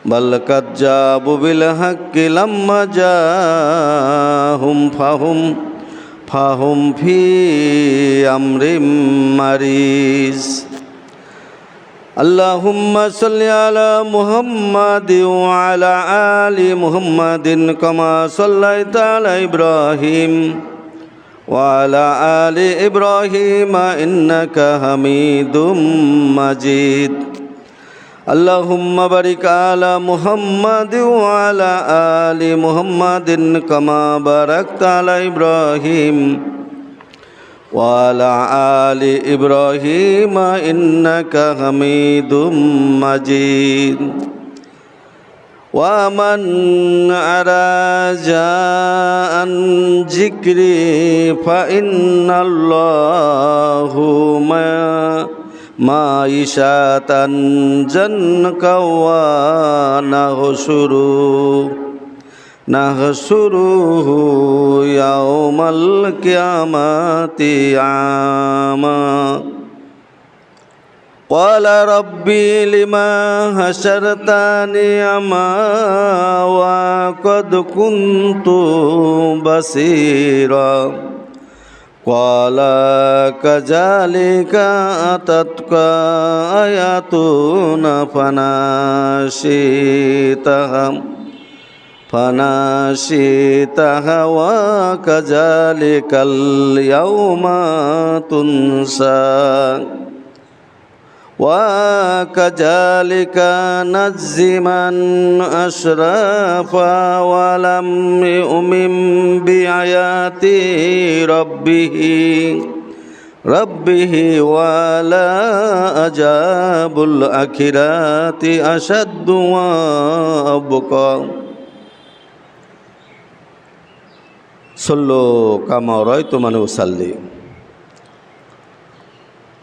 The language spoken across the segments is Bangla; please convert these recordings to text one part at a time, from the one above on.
بل كذبوا بالحق لما جاءهم فهم في أمر مريج اللهم صل على محمد وعلى آل محمد كما صليت على إبراهيم وعلى آل إبراهيم إنك حميد مجيد اللهم بارك على محمد وعلى آل محمد كما باركت على إبراهيم وعلى آل إبراهيم إنك حميد مجيد ومن أعرض عن ذكري فإن الله معيشة ضنكا ونحشره يوم القيامة أعمى قال ربي لما حشرتني أعمى وقد كنت بصيرا قال كذلك أتتك آياتنا فنسيتها وكذلك اليوم تنسى وكذلك نجزي من أسرف ولم يؤمن بآيات ربه ولا عذاب الآخرة أشد وأبقى صلوا كما رأيتموني أصلي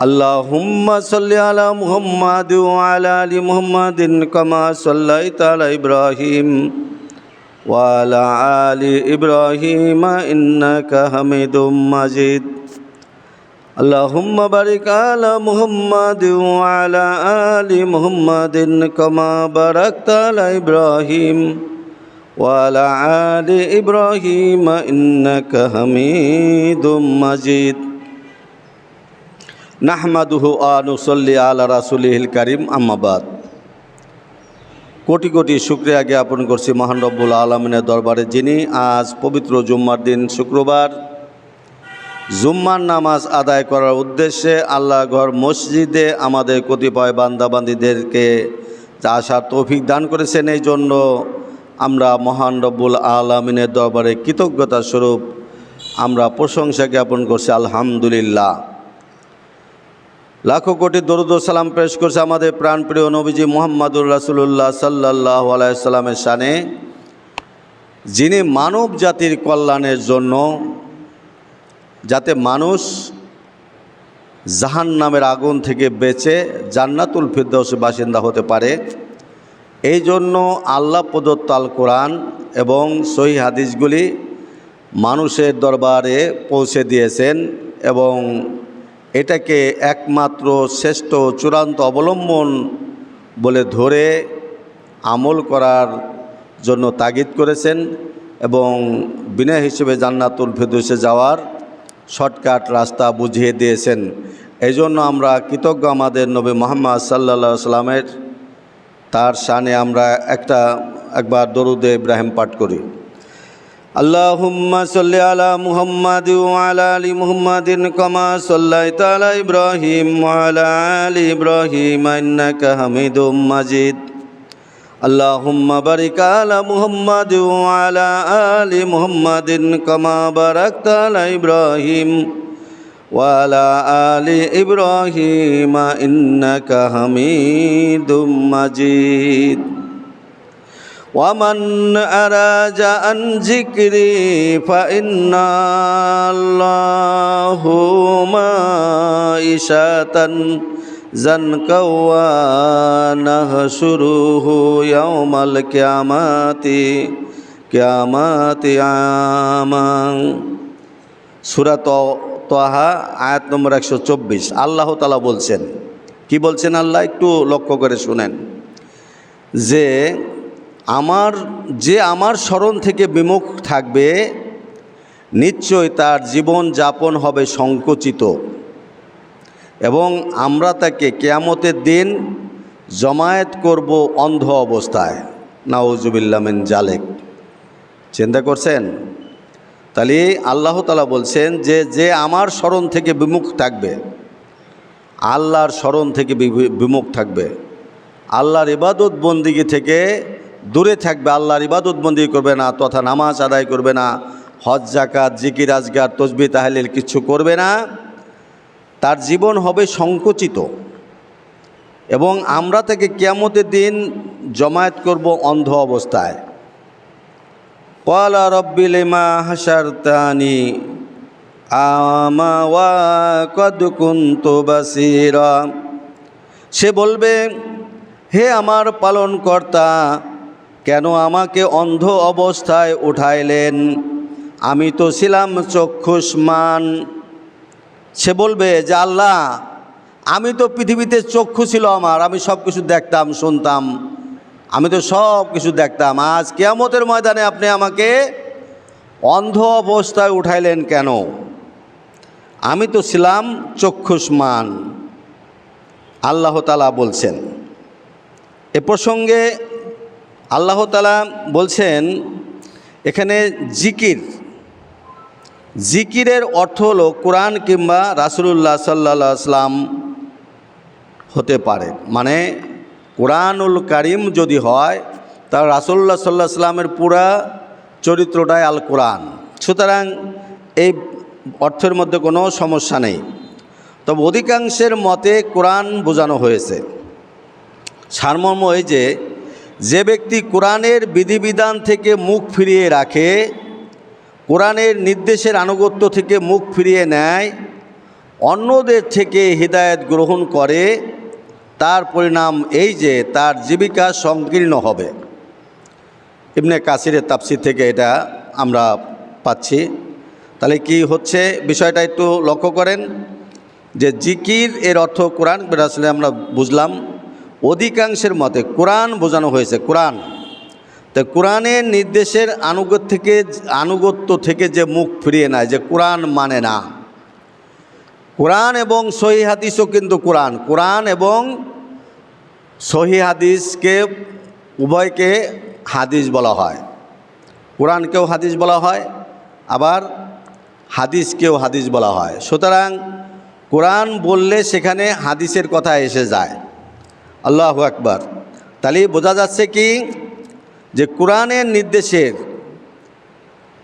اللهم صل على محمد وعلى آل محمد كما صليت على إبراهيم وعلى آل إبراهيم إنك حميد مجيد اللهم بارك على محمد وعلى آل محمد كما باركت على إبراهيم وعلى آل إبراهيم إنك حميد مجيد নাহমাদুহু ওয়া নুসাল্লি আলা রাসূলিহিল কারীম আম্মা বাদ। কোটি কোটি শুকরিয়া জ্ঞাপন করছি মহান রব্বুল আলামিনের দরবারে, যিনি আজ পবিত্র জুম্মার দিন শুক্রবার জুম্মার নামাজ আদায় করার উদ্দেশ্যে আল্লাহ ঘর মসজিদে আমাদের কতিপয় বান্দাবান্দীদেরকে আসার তৌফিক দান করেছেন। এই জন্য আমরা মহান রব্বুল আলামিনের দরবারে কৃতজ্ঞতা স্বরূপ আমরা প্রশংসা জ্ঞাপন করছি আলহামদুলিল্লাহ। লাখো কোটি দরুদ ও সালাম পেশ করছে আমাদের প্রাণপ্রিয় নবীজি মুহাম্মদুর রাসূলুল্লাহ সাল্লাল্লাহু আলাইহি সাল্লামের শানে, যিনি মানব জাতির কল্যাণের জন্য, যাতে মানুষ জাহান্নামের আগুন থেকে বেঁচে জান্নাতুল ফিরদাউসের বাসিন্দা হতে পারে, এই জন্য আল্লাহ প্রদত্ত আল কোরআন এবং সহিহ হাদিসগুলি মানুষের দরবারে পৌঁছে দিয়েছেন এবং এটাকে একমাত্র শ্রেষ্ঠ চূড়ান্ত অবলম্বন বলে ধরে আমল করার জন্য তাগিদ করেছেন এবং বিনা হিসেবে জান্নাতুল ফিরদাউসে যাওয়ার শর্টকাট রাস্তা বুঝিয়ে দিয়েছেন। এই জন্য আমরা কৃতজ্ঞ আমাদের নবী মুহাম্মদ সাল্লাল্লাহু আলাইহি সাল্লামের। তার শানে আমরা একবার দরুদে ইব্রাহিম পাঠ করি। আল্লাহুম্মা সাল্লি আলা মুহাম্মাদি ওয়া আলা আলি মুহাম্মাদিন কামা সাল্লাইতা আলা ইব্রাহিম ওয়া আলা আলি ইব্রাহিম ইন্নাকা হামিদুম মাজিদ। আল্লাহুম্মা বারিক আলা মুহাম্মাদি ওয়া আলা আলি মুহাম্মাদিন কামা বারাকতা আলা ইব্রাহিম ওয়া আলা আলি ইব্রাহিম ইন্নাকা হামিদুম মাজিদ। ومن أراد عن ذكري فإن الله معيشة ضنكا ونحشره يوم القيامة أعمى। সূরা তাহা আয়াত নম্বর 124। আল্লাহ তাআলা বলছেন, কি বলছেন আল্লাহ, একটু লক্ষ্য করে শুনেন, যে আমার স্মরণ থেকে বিমুখ থাকবে নিশ্চয় তার জীবন যাপন হবে সংকুচিত এবং আমরা তাকে কিয়ামতের দিন জমায়েত করব অন্ধ অবস্থায়। নাউজুবিল্লাহ মিন জালিক। চিন্তা করছেন? তাহলে আল্লাহ তাআলা বলছেন যে আমার স্মরণ থেকে বিমুখ থাকবে, আল্লাহর স্মরণ থেকে বিমুখ থাকবে, আল্লাহর ইবাদত বন্দিগি থেকে দূরে থাকবে, আল্লাহর ইবাদত বন্দিগি করবে না, তথা নামাজ আদায় করবে না, হজ জাকাত জিকির আজগার তসবিহ তাহলিল কিছু করবে না, তার জীবন হবে সংকুচিত এবং আমরা তাকে কিয়ামতের দিন জমায়েত করব অন্ধ অবস্থায়। ক্বালা রব্বি লিমা হাশারতানি আমা ওয়া ক্বাদ কুনতু বাসীরা। সে বলবে, হে আমার পালনকর্তা, কেন আমাকে অন্ধ অবস্থায় উঠাইলেন? আমি তো ছিলাম চক্ষুষ্মান। সে বলবে যে আল্লাহ, আমি তো পৃথিবীতে চক্ষু ছিল আমার, আমি সব কিছু দেখতাম শুনতাম, আমি তো সব কিছু দেখতাম, আজ কিয়ামতের ময়দানে আপনি আমাকে অন্ধ অবস্থায় উঠাইলেন কেন? আমি তো ছিলাম চক্ষুষ্মান। আল্লাহ তাআলা বলছেন এ প্রসঙ্গে, আল্লাহ তাআলা বলছেন এখানে জিকিরের অর্থ হলো কোরআন কিংবা রাসূলুল্লাহ সাল্লাল্লাহু আলাইহি ওয়াসাল্লাম হতে পারে। মানে কোরআনুল কারীম যদি হয় তাহলে রাসূলুল্লাহ সাল্লাল্লাহু আলাইহি ওয়াসাল্লামের পুরা চরিত্রটাই আল কোরআন। সুতরাং এই অর্থের মধ্যে কোনো সমস্যা নেই। তবে অধিকাংশের মতে কোরআন বোঝানো হয়েছে। সারমর্ম এই যে ব্যক্তি কোরআনের বিধিবিধান থেকে মুখ ফিরিয়ে রাখে, কোরআনের নির্দেশের আনুগত্য থেকে মুখ ফিরিয়ে নেয়, অন্যদের থেকে হিদায়াত গ্রহণ করে, তার পরিণাম এই যে তার জীবিকা সংকীর্ণ হবে। ইবনে কাসিরের তাফসীর থেকে এটা আমরা পাচ্ছি। তাহলে কি হচ্ছে বিষয়টা একটু লক্ষ্য করেন যে জিকির এর অর্থ কোরআন, আসলে আমরা বুঝলাম অধিকাংশের মতে কোরআন বোঝানো হয়েছে। কোরআন তো কোরআনের নির্দেশের আনুগত্য থেকে যে মুখ ফিরিয়ে নেয়, যে কোরআন মানে না। কোরআন এবং সহিহ হাদিসও কিন্তু কোরআন এবং সহিহ হাদিসকে উভয়কে হাদিস বলা হয়। কোরআনকেও হাদিস বলা হয়, আবার হাদিসকেও হাদিস বলা হয়। সুতরাং কোরআন বললে সেখানে হাদিসের কথা এসে যায়। আল্লাহু আকবার। তাহলে বোঝা যাচ্ছে কি যে কোরআনের নির্দেশের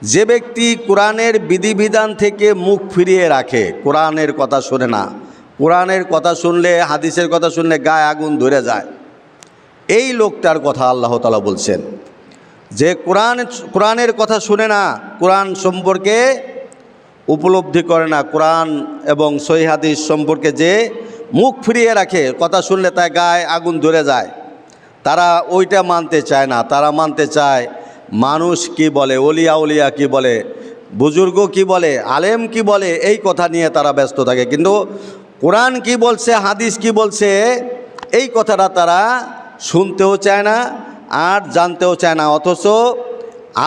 যে ব্যক্তি কোরআনের বিধিবিধান থেকে মুখ ফিরিয়ে রাখে, কোরআনের কথা শোনে না, কোরআনের কথা শুনলে, হাদিসের কথা শুনলে গায়ে আগুন ধরে যায়, এই লোকটার কথা আল্লাহ তাআলা বলছেন যে কোরআনের কথা শুনে না, কোরআন সম্পর্কে উপলব্ধি করে না, কোরআন এবং সহিহ হাদিস সম্পর্কে যে মুখ ফিরিয়ে রাখে, কথা শুনলে তার গায়ে আগুন ধরে যায়, তারা ওইটা মানতে চায় না। তারা মানতে চায় মানুষ কি বলে, উলিয়া কি বলে, বুজুর্গ কি বলে, আলেম কি বলে, এই কথা নিয়ে তারা ব্যস্ত থাকে। কিন্তু কোরআন কি বলছে, হাদিস কি বলছে, এই কথাটা তারা শুনতেও চায় না আর জানতেও চায় না। অথচ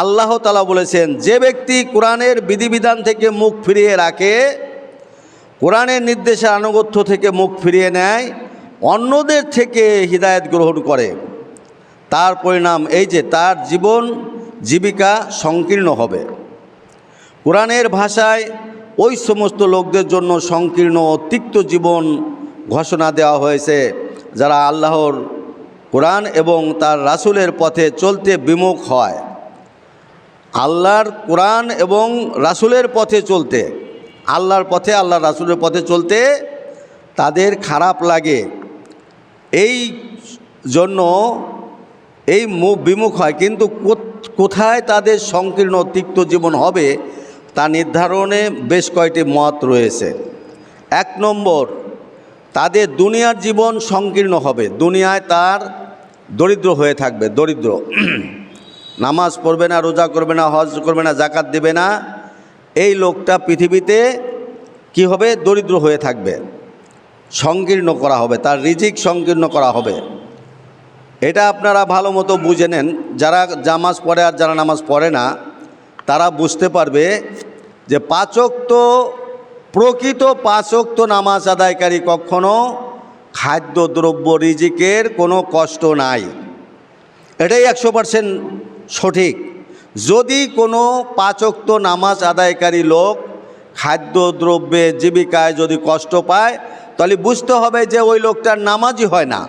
আল্লাহ তাআলা বলেছেন যে ব্যক্তি কোরআনের বিধিবিধান থেকে মুখ ফিরিয়ে রাখে, কোরআনের নির্দেশের আনুগত্য থেকে মুখ ফিরিয়ে নেয়, অন্যদের থেকে হিদায়াত গ্রহণ করে, তার পরিণাম এই যে তার জীবিকা সংকীর্ণ হবে। কোরআনের ভাষায় ওই সমস্ত লোকদের জন্য সংকীর্ণ ও তিক্ত জীবন ঘোষণা দেওয়া হয়েছে যারা আল্লাহর কোরআন এবং তার রাসূলের পথে চলতে বিমুখ হয়। আল্লাহর কোরআন এবং রাসূলের পথে চলতে, আল্লাহর পথে, আল্লাহর রাসূলের পথে চলতে তাদের খারাপ লাগে, এই জন্য এই বিমুখ হয়। কিন্তু কোথায় তাদের সংকীর্ণ তিক্ত জীবন হবে তা নির্ধারণে বেশ কয়েকটি মত রয়েছে। 1 নম্বর, তাদের দুনিয়ার জীবন সংকীর্ণ হবে, দুনিয়ায় তার দরিদ্র হয়ে থাকবে, দরিদ্র, নামাজ পড়বে না, রোজা করবে না, হজ করবে না, জাকাত দেবে না, এই লোকটা পৃথিবীতে কি হবে, দরিদ্র হয়ে থাকবে, সংকীর্ণ করা হবে, তার রিজিক সংকীর্ণ করা হবে। এটা আপনারা ভালো মতো বুঝে নেন। যারা নামাজ পড়ে আর যারা নামাজ পড়ে না তারা বুঝতে পারবে যে পাঁচক্ত প্রকৃত পাঁচক্ত নামাজ আদায়কারী কখনো খাদ্যদ্রব্য রিজিকের কোনো কষ্ট নাই। এটাই 100% সঠিক। যদি কোনো পাঁচক্ত নামাজ আদায়কারী লোক খাদ্যদ্রব্যে জীবিকায় যদি কষ্ট পায় তাহলে বুঝতে হবে যে ওই লোকটার নামাজই হয় না।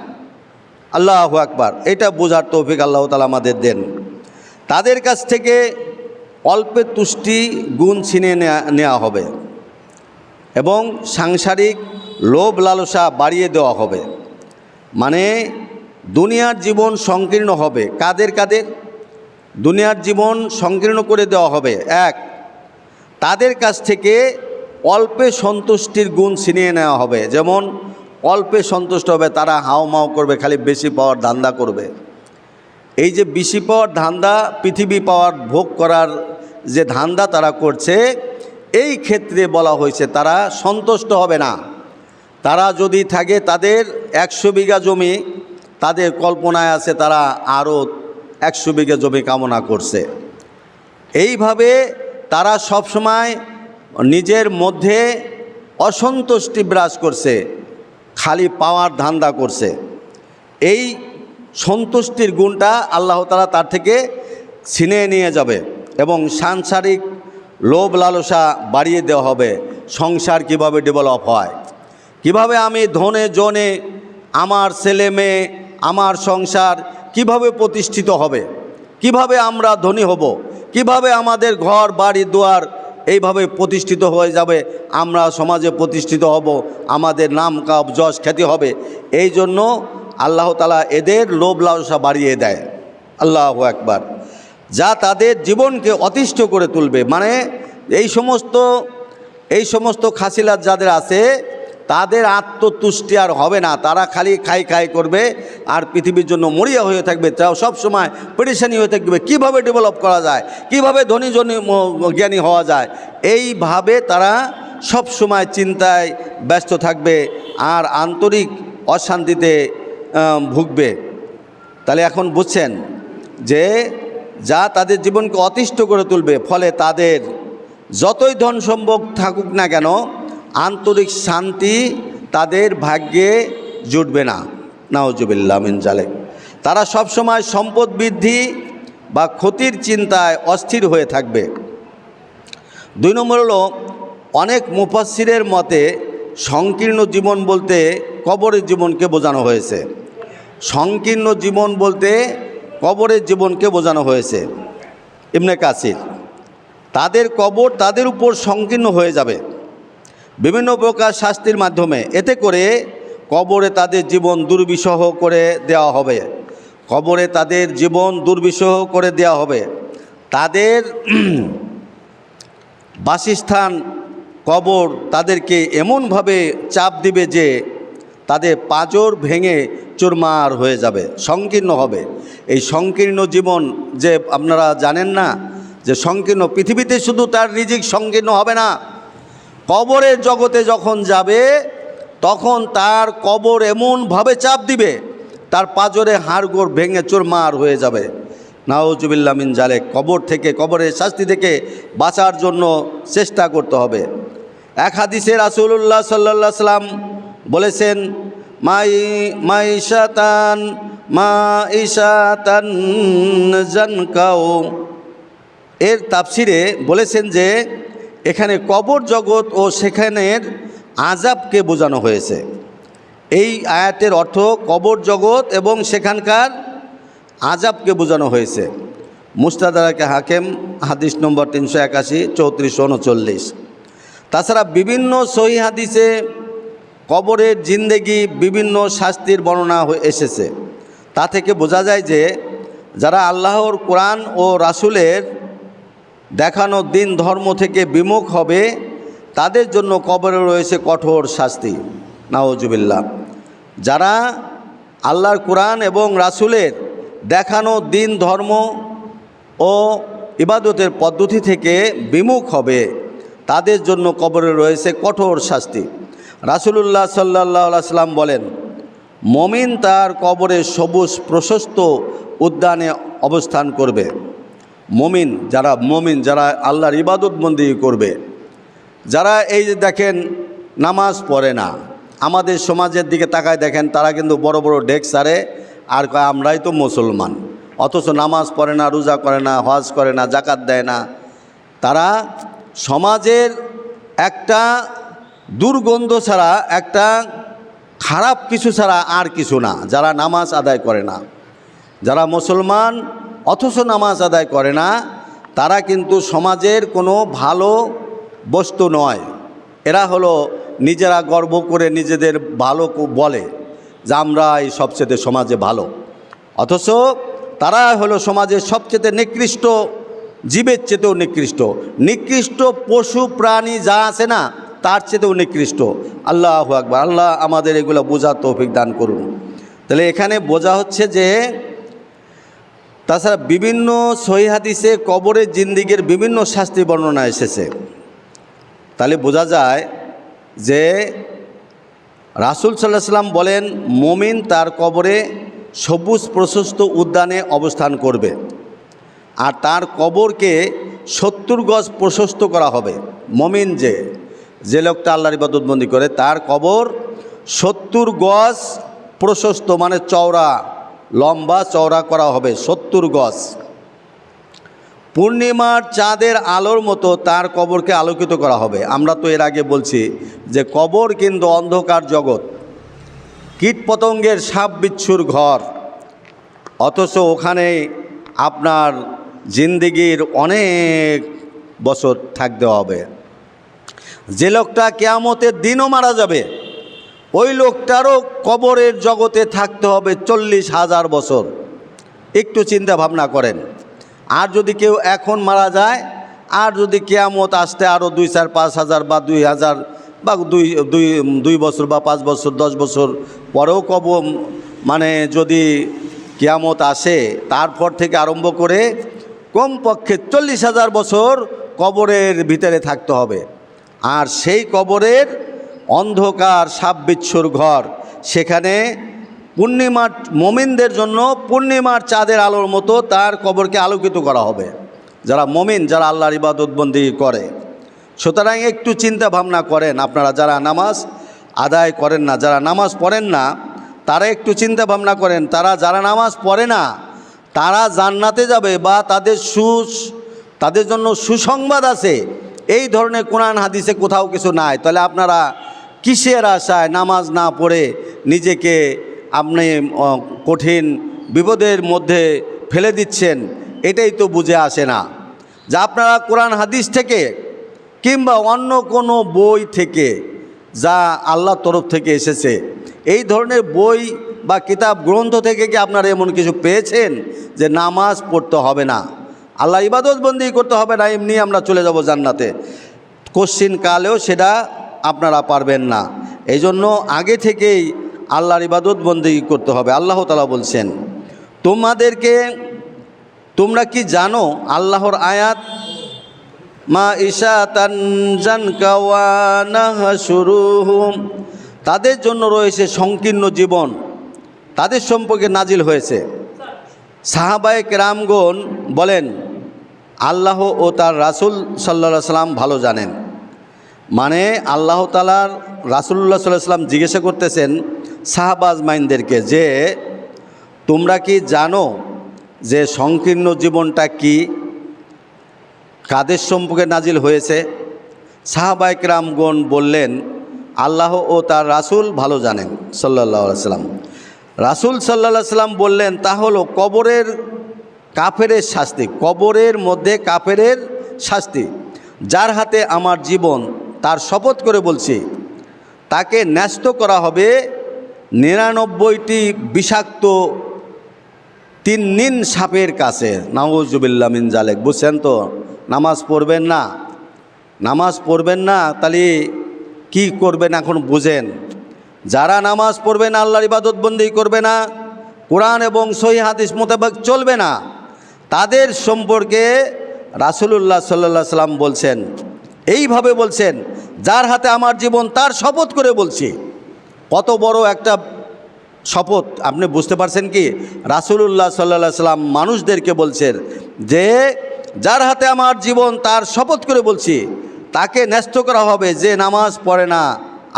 আল্লাহু আকবার। এটা বোঝার তৌফিক আল্লাহ তাআলা আমাদের দেন। তাদের কাছ থেকে অল্পে তুষ্টি গুণ ছিনিয়ে নেওয়া হবে এবং সাংসারিক লোভ লালসা বাড়িয়ে দেওয়া হবে। মানে দুনিয়ার জীবন সংকীর্ণ হবে। কাদের কাদের? দুনিয়ার জীবন সংকীর্ণ করে দেওয়া হবে। এক, তাদের কাছ থেকে অল্পে সন্তুষ্টির গুণ ছিনিয়ে নেওয়া হবে। যেমন অল্পে সন্তুষ্ট হবে, তারা হাওমাও করবে, খালি বেশি পাওয়ার ধান্দা করবে। এই যে বেশি পাওয়ার ধান্দা, পৃথিবী পাওয়ার ভোগ করার যে ধান্দা তারা করছে, এই ক্ষেত্রে বলা হয়েছে তারা সন্তুষ্ট হবে না। তারা যদি থাকে, তাদের 100 বিঘা জমি, তাদের কল্পনায় আছে তারা আরও 100 বিঘা জমি কামনা করছে। এইভাবে তারা সবসময় নিজের মধ্যে অসন্তুষ্টি বিরাজ করছে, খালি পাওয়ার ধান্দা করছে। এই সন্তুষ্টির গুণটা আল্লাহ তাআলা তার থেকে ছিনিয়ে নিয়ে যাবে এবং সাংসারিক লোভ লালসা বাড়িয়ে দেওয়া হবে। সংসার কিভাবে ডেভেলপ হয়, কিভাবে আমি ধনে জনে আমার ছেলে মেয়ে আমার সংসার কিভাবে প্রতিষ্ঠিত হবে, কিভাবে আমরা ধনী হব, কিভাবে আমাদের ঘর বাড়ি দুয়ার এইভাবে প্রতিষ্ঠিত হয়ে যাবে, আমরা সমাজে প্রতিষ্ঠিত হব, আমাদের নাম কাব যশ খ্যাতি হবে। এই জন্য আল্লাহ তাআলা এদের লোভ লালসা বাড়িয়ে দেয়। আল্লাহু আকবার। যা তাদের জীবনকে অতিষ্ঠ করে তুলবে। মানে এই সমস্ত খাসিলাত যাদের আছে তাদের আত্মতুষ্টি আর হবে না। তারা খালি খাই করবে আর পৃথিবীর জন্য মরিয়া হয়ে থাকবে। তাও সবসময় পেরেশানি হয়ে থাকবে, কিভাবে ডেভেলপ করা যায়, কিভাবে ধনী জ্ঞানী হওয়া যায়। এইভাবে তারা সব সময় চিন্তায় ব্যস্ত থাকবে আর আন্তরিক অশান্তিতে ভুগবে। তাহলে এখন বুঝছেন যে যা তাদের জীবনকে অতিষ্ঠ করে তুলবে, ফলে তাদের যতই ধন সম্পদ থাকুক না কেন আন্তরিক শান্তি তাদের ভাগ্যে জুটবে না। নাউজুবিল্লাহ মিন জালিক। তারা সবসময় সম্পদ বৃদ্ধি বা ক্ষতির চিন্তায় অস্থির হয়ে থাকবে। 2 নম্বর হলো, অনেক মুফাসসিরের মতে সংকীর্ণ জীবন বলতে কবরের জীবনকে বোঝানো হয়েছে। সংকীর্ণ জীবন বলতে কবরের জীবনকে বোঝানো হয়েছে। ইবনে কাসির, তাদের কবর তাদের উপর সংকীর্ণ হয়ে যাবে বিভিন্ন প্রকার শাস্তির মাধ্যমে। এতে করে কবরে তাদের জীবন দুর্বিষহ করে দেওয়া হবে। কবরে তাদের জীবন দুর্বিষহ করে দেওয়া হবে। তাদের বাসস্থান কবর তাদেরকে এমনভাবে চাপ দিবে যে তাদের পাঁজর ভেঙে চুরমার হয়ে যাবে, সংকীর্ণ হবে। এই সংকীর্ণ জীবন যে আপনারা জানেন না যে সংকীর্ণ, পৃথিবীতে শুধু তার রিজিক সংকীর্ণ হবে না, কবরের জগতে যখন যাবে তখন তার কবর এমনভাবে চাপ দিবে তার পাঁজরে হাড়গোড় ভেঙে চুরমার হয়ে যাবে। নাউজুবিল্লাহ মিন জালিক। কবর থেকে, কবরের শাস্তি থেকে বাঁচার জন্য চেষ্টা করতে হবে। এক হাদিসে রাসূলুল্লাহ সাল্লাল্লাহু আলাইহি সাল্লাম বলেছেন, মাইশাতান জানকাও। এর তাফসিরে বলেছেন যে এখানে কবর জগৎ ও সেখানের আযাবকে বোঝানো হয়েছে। এই আয়াতের অর্থ কবর জগৎ এবং সেখানকার আযাবকে বোঝানো হয়েছে। মুস্তাদরাকে হাকিম হাদিস নম্বর 381, 3439। তাছাড়া বিভিন্ন সহিহ হাদিসে কবরের জিন্দেগি বিভিন্ন শাস্তির বর্ণনা এসেছে। তা থেকে বোঝা যায় যে যারা আল্লাহর কোরআন ও রাসূলের দেখানো দিন ধর্ম থেকে বিমুখ হবে তাদের জন্য কবরে রয়েছে কঠোর শাস্তি। নাউজুবিল্লাহ। যারা আল্লাহর কোরআন এবং রাসূলের দেখানো দিন ধর্ম ও ইবাদতের পদ্ধতি থেকে বিমুখ হবে তাদের জন্য কবরে রয়েছে কঠোর শাস্তি। রাসূলুল্লাহ সাল্লাল্লাহু আলাইহি সাল্লাম বলেন, মমিন তার কবরে সবুজ প্রশস্ত উদ্যানে অবস্থান করবে। মমিন যারা আল্লাহর ইবাদত বন্দেগী করবে, যারা এই যে দেখেন নামাজ পড়ে না, আমাদের সমাজের দিকে তাকায় দেখেন, তারা কিন্তু বড় বড় ডেক সারে আর কয় আমরাই তো মুসলমান, অথচ নামাজ পড়ে না, রোজা করে না, হজ করে না, জাকাত দেয় না। তারা সমাজের একটা দুর্গন্ধ ছাড়া, একটা খারাপ কিছু ছাড়া আর কিছু না। যারা নামাজ আদায় করে না, যারা মুসলমান অথচ নামাজ আদায় করে না, তারা কিন্তু সমাজের কোনো ভালো বস্তু নয়। এরা হলো নিজেরা গর্ব করে নিজেদের ভালো বলে যে আমরা এই সবচেয়ে সমাজে ভালো, অথচ তারা হলো সমাজের সবচেয়ে নিকৃষ্ট, জীবের চেয়েতেও নিকৃষ্ট পশু প্রাণী যা আছে না তার চেয়েতেও নিকৃষ্ট। আল্লাহু আকবার। আল্লাহ আমাদের এগুলো বোঝার তৌফিক দান করুন। তাহলে এখানে বোঝা হচ্ছে যে তাছাড়া বিভিন্ন সহিহ হাদিসে কবরের জিন্দিগির বিভিন্ন শাস্তি বর্ণনা এসেছে। তাহলে বোঝা যায় যে রাসূল সাল্লাল্লাহু আলাইহি ওয়াসাল্লাম বলেন, মুমিন তার কবরে সবুজ প্রশস্ত উদ্যানে অবস্থান করবে, আর তার কবরকে 70 গজ প্রশস্ত করা হবে। মুমিন যে লোকটা আল্লাহর ইবাদতবন্দি করে, তার কবর 70 গজ প্রশস্ত, মানে চওড়া, লম্বা চওড়া করা হবে 70 গজ। পূর্ণিমার চাঁদের আলোর মতো তার কবরকে আলোকিত করা হবে। আমরা তো এর আগে বলছি যে কবর কিন্তু অন্ধকার জগৎ, কীটপতঙ্গের সাপ বিচ্ছুর ঘর, অথচ ওখানে আপনার জিন্দেগির অনেক বছর থাকতে হবে। যে লোকটা কিয়ামতের দিনও মারা যাবে, ওই লোকটারও কবরের জগতে থাকতে হবে 40,000 বছর। একটু চিন্তা ভাবনা করেন। আর যদি কেউ এখন মারা যায়, আর যদি কিয়ামত আসতে আরও 2, 4, 5 হাজার বা 2000 বা 2 বছর বা 5 বছর 10 বছর পরেও মানে যদি কিয়ামত আসে, তারপর থেকে আরম্ভ করে কমপক্ষে 40,000 বছর কবরের ভিতরে থাকতে হবে। আর সেই কবরের অন্ধকার সাপ বিচ্ছুর ঘর, সেখানে পূর্ণিমার মুমিনদের জন্য পূর্ণিমার চাঁদের আলোর মতো তার কবরকে আলোকিত করা হবে, যারা মুমিন, যারা আল্লাহর ইবাদত বন্দেগী করে। সুতরাং একটু চিন্তা ভাবনা করেন আপনারা, যারা নামাজ আদায় করেন না, যারা নামাজ পড়েন না, তারা একটু চিন্তা ভাবনা করেন। যারা নামাজ পড়ে না, তারা জান্নাতে যাবে বা তাদের জন্য সুসংবাদ আছে, এই ধরনের কোরআন হাদিসে কোথাও কিছু নাই। তাহলে আপনারা কিসের আশায় নামাজ না পড়ে নিজেকে আপনি কঠিন বিপদের মধ্যে ফেলে দিচ্ছেন? এটাই তো বুঝে আসে না যে আপনারা কোরআন হাদিস থেকে কিংবা অন্য কোনো বই থেকে, যা আল্লাহর তরফ থেকে এসেছে, এই ধরনের বই বা কিতাব গ্রন্থ থেকে কি আপনারা এমন কিছু পেয়েছেন যে নামাজ পড়তে হবে না, আল্লাহ ইবাদত বন্দেগী করতে হবে না, এমনি আমরা চলে যাব জান্নাতে? কোশ্চিন কালেও সেটা আপনারা পারবেন না। এই জন্য আগে থেকেই আল্লাহর ইবাদত বন্দেগী করতে হবে। আল্লাহ তাআলা বলছেন, তোমরা কি জানো আল্লাহর আয়াত, মা ইশাতান জানকা ওয়া নাহশুরুহুম, তাদের জন্য রয়েছে সংকীর্ণ জীবন, তাদের সম্পর্কে নাজিল হয়েছে। সাহাবায়ে কেরামগণ বলেন, আল্লাহ ও তার রাসূল সাল্লাল্লাহু আলাইহি সাল্লাম ভালো জানেন। মানে আল্লাহ তাআলার রাসূলুল্লাহ সাল্লাল্লাহু আলাইহি সাল্লাম জিজ্ঞাসা করতেছেন সাহাবা আজমাইনদেরকে যে তোমরা কি জানো যে সংকীর্ণ জীবনটা কি, কাদের সম্পর্কে নাজিল হয়েছে? সাহাবায়ে কেরামগণ বললেন, আল্লাহ ও তার রাসূল ভালো জানেন সাল্লাল্লাহু আলাইহি সাল্লাম। রাসূল সাল্লাল্লাহু আলাইহি সাল্লাম বললেন, তা হলো কবরের কাফেরের শাস্তি, কবরের মধ্যে কাফেরের শাস্তি। যার হাতে আমার জীবন, তার শপথ করে বলছি, তাকে ন্যস্ত করা হবে 99টি বিষাক্ত তিন্নিন সাপের কাছে। নাউযুবিল্লাহ মিন জালিক। বুঝছেন তো? নামাজ পড়বেন না, তাহলে কি করবেন এখন বুঝেন। যারা নামাজ পড়বে না, আল্লাহর ইবাদত বন্দেগী করবে না, কোরআন এবং সহিহ হাদিস মোতাবেক চলবে না, তাদের সম্পর্কে রাসূলুল্লাহ সাল্লাল্লাহু আলাইহি সাল্লাম বলছেন, এইভাবে বলছেন, যার হাতে আমার জীবন, তার শপথ করে বলছি। কত বড় একটা শপথ, আপনি বুঝতে পারছেন কি? রাসূলুল্লাহ সাল্লাল্লাহু আলাইহি সাল্লাম মানুষদেরকে বলছেন যে যার হাতে আমার জীবন তার শপথ করে বলছি তাকে ন্যস্ত করা হবে যে নামাজ পড়ে না,